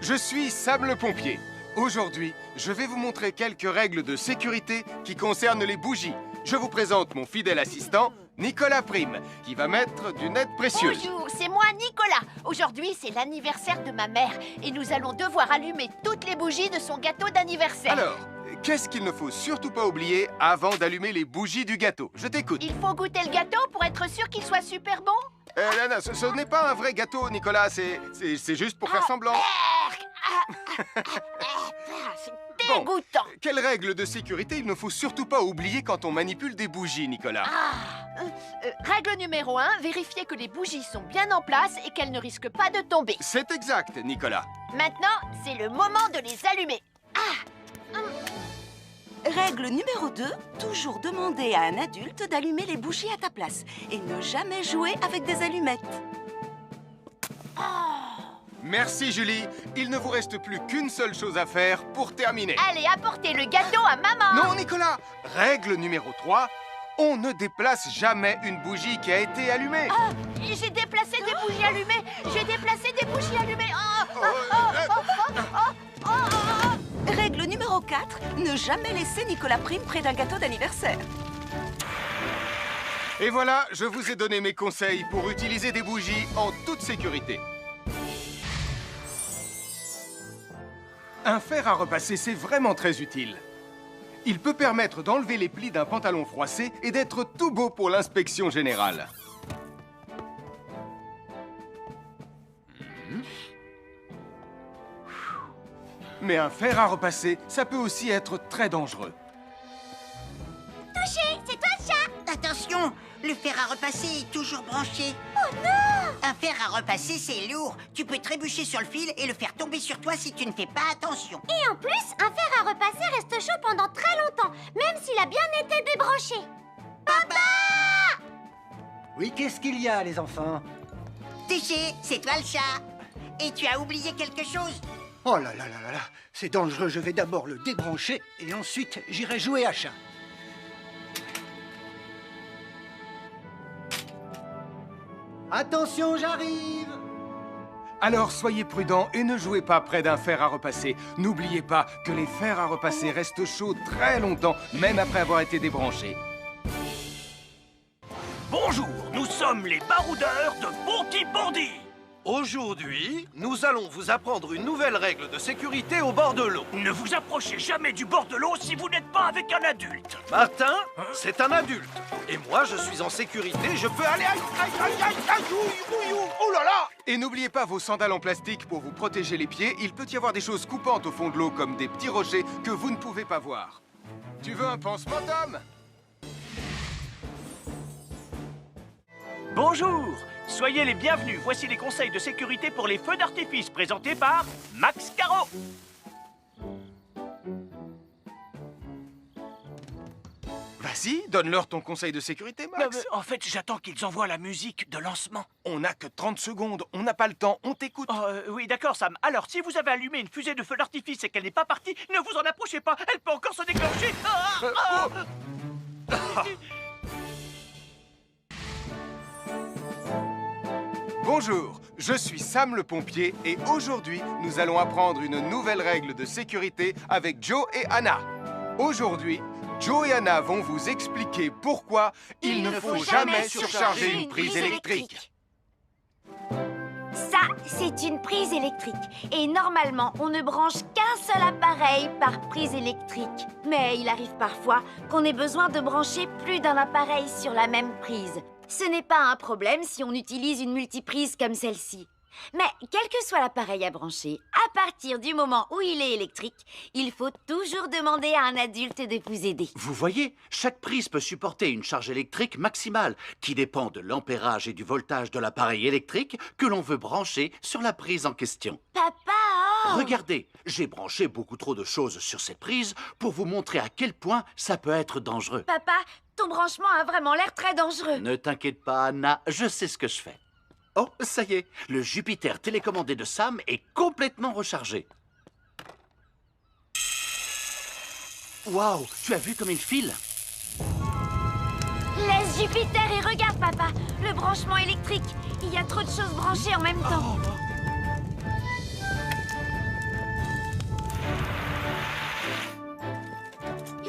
Je suis Sam le pompier. Aujourd'hui, je vais vous montrer quelques règles de sécurité qui concernent les bougies. Je vous présente mon fidèle assistant, Nicolas Prime, qui va mettre d'une aide précieuse. Bonjour, c'est moi Nicolas. Aujourd'hui, c'est l'anniversaire de ma mère et nous allons devoir allumer toutes les bougies de son gâteau d'anniversaire. Alors, qu'est-ce qu'il ne faut surtout pas oublier avant d'allumer les bougies du gâteau? Je t'écoute. Il faut goûter le gâteau pour être sûr qu'il soit super bon. Non, ce n'est pas un vrai gâteau, Nicolas. C'est juste pour faire semblant. C'est dégoûtant. Quelles règles de sécurité il ne faut surtout pas oublier quand on manipule des bougies, Nicolas? Règle numéro 1, vérifier que les bougies sont bien en place et qu'elles ne risquent pas de tomber. C'est exact, Nicolas. Maintenant, c'est le moment de les allumer. Règle numéro 2, toujours demander à un adulte d'allumer les bougies à ta place et ne jamais jouer avec des allumettes. Merci Julie. Il ne vous reste plus qu'une seule chose à faire pour terminer. Allez, apportez le gâteau à maman. Non, Nicolas. Règle numéro 3. On ne déplace jamais une bougie qui a été allumée. Ah, j'ai déplacé des bougies allumées. J'ai déplacé des bougies allumées. Règle numéro 4, ne jamais laisser Nicolas Prime près d'un gâteau d'anniversaire. Et voilà, je vous ai donné mes conseils pour utiliser des bougies en toute sécurité. Un fer à repasser, c'est vraiment très utile. Il peut permettre d'enlever les plis d'un pantalon froissé et d'être tout beau pour l'inspection générale. Mais un fer à repasser, ça peut aussi être très dangereux. Touché, c'est toi le chat. Attention, le fer à repasser est toujours branché. Oh non! Un fer à repasser, c'est lourd. Tu peux trébucher sur le fil et le faire tomber sur toi si tu ne fais pas attention. Et en plus, un fer à repasser reste chaud pendant très longtemps, même s'il a bien été débranché. Papa! Oui, qu'est-ce qu'il y a, les enfants? Touché, c'est toi le chat. Et tu as oublié quelque chose? Oh là là là là là, c'est dangereux, je vais d'abord le débrancher et ensuite j'irai jouer à chat. Attention, j'arrive! Alors soyez prudents et ne jouez pas près d'un fer à repasser. N'oubliez pas que les fers à repasser restent chauds très longtemps, même après avoir été débranchés. Bonjour, nous sommes les baroudeurs de Bonty-Bondy. Aujourd'hui, nous allons vous apprendre une nouvelle règle de sécurité au bord de l'eau. Ne vous approchez jamais du bord de l'eau si vous n'êtes pas avec un adulte. Martin, c'est un adulte. Et moi, je suis en sécurité, je peux aller... Aïe, aïe, aïe, aïe, aïe, ouïe, ouïe, oh là là! Et n'oubliez pas vos sandales en plastique pour vous protéger les pieds. Il peut y avoir des choses coupantes au fond de l'eau, comme des petits rochers que vous ne pouvez pas voir. Tu veux un pansement, Tom? Bonjour, soyez les bienvenus. Voici les conseils de sécurité pour les feux d'artifice présentés par Max Caro. Vas-y, donne-leur ton conseil de sécurité, Max. En fait, j'attends qu'ils envoient la musique de lancement. On n'a que 30 secondes, on n'a pas le temps, on t'écoute. Oui, d'accord, Sam. Alors, si vous avez allumé une fusée de feu d'artifice et qu'elle n'est pas partie, ne vous en approchez pas. Elle peut encore se déclencher. Bonjour, je suis Sam le pompier et aujourd'hui, nous allons apprendre une nouvelle règle de sécurité avec Joe et Anna. Aujourd'hui, Joe et Anna vont vous expliquer pourquoi il ne faut jamais surcharger une prise électrique. Ça, c'est une prise électrique. Et normalement, on ne branche qu'un seul appareil par prise électrique. Mais il arrive parfois qu'on ait besoin de brancher plus d'un appareil sur la même prise. Ce n'est pas un problème si on utilise une multiprise comme celle-ci. Mais quel que soit l'appareil à brancher, à partir du moment où il est électrique, il faut toujours demander à un adulte de vous aider. Vous voyez, chaque prise peut supporter une charge électrique maximale qui dépend de l'ampérage et du voltage de l'appareil électrique que l'on veut brancher sur la prise en question. Papa! Regardez, j'ai branché beaucoup trop de choses sur cette prise pour vous montrer à quel point ça peut être dangereux. Papa, ton branchement a vraiment l'air très dangereux. Ne t'inquiète pas, Anna, je sais ce que je fais. Oh, ça y est, le Jupiter télécommandé de Sam est complètement rechargé. Waouh, tu as vu comme il file? Laisse Jupiter et regarde, papa. Le branchement électrique. Il y a trop de choses branchées en même temps.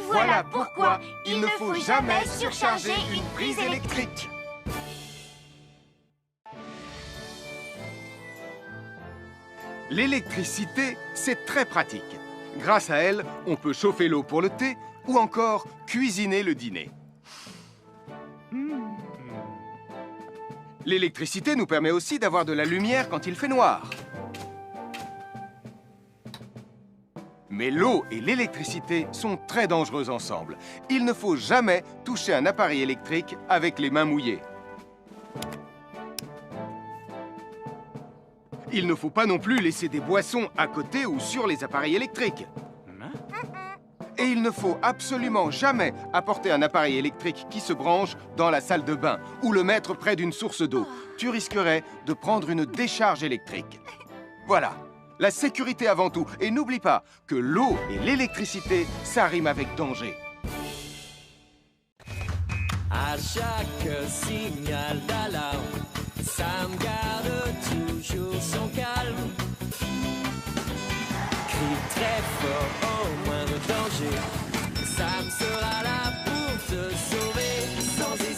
Voilà pourquoi il ne faut jamais surcharger une prise électrique. L'électricité, c'est très pratique. Grâce à elle, on peut chauffer l'eau pour le thé ou encore cuisiner le dîner. L'électricité nous permet aussi d'avoir de la lumière quand il fait noir. Mais l'eau et l'électricité sont très dangereux ensemble. Il ne faut jamais toucher un appareil électrique avec les mains mouillées. Il ne faut pas non plus laisser des boissons à côté ou sur les appareils électriques. Et il ne faut absolument jamais apporter un appareil électrique qui se branche dans la salle de bain ou le mettre près d'une source d'eau. Tu risquerais de prendre une décharge électrique. Voilà, la sécurité avant tout. Et n'oublie pas que l'eau et l'électricité, ça rime avec danger. À chaque signal d'alarme, Sam garde toujours son calme.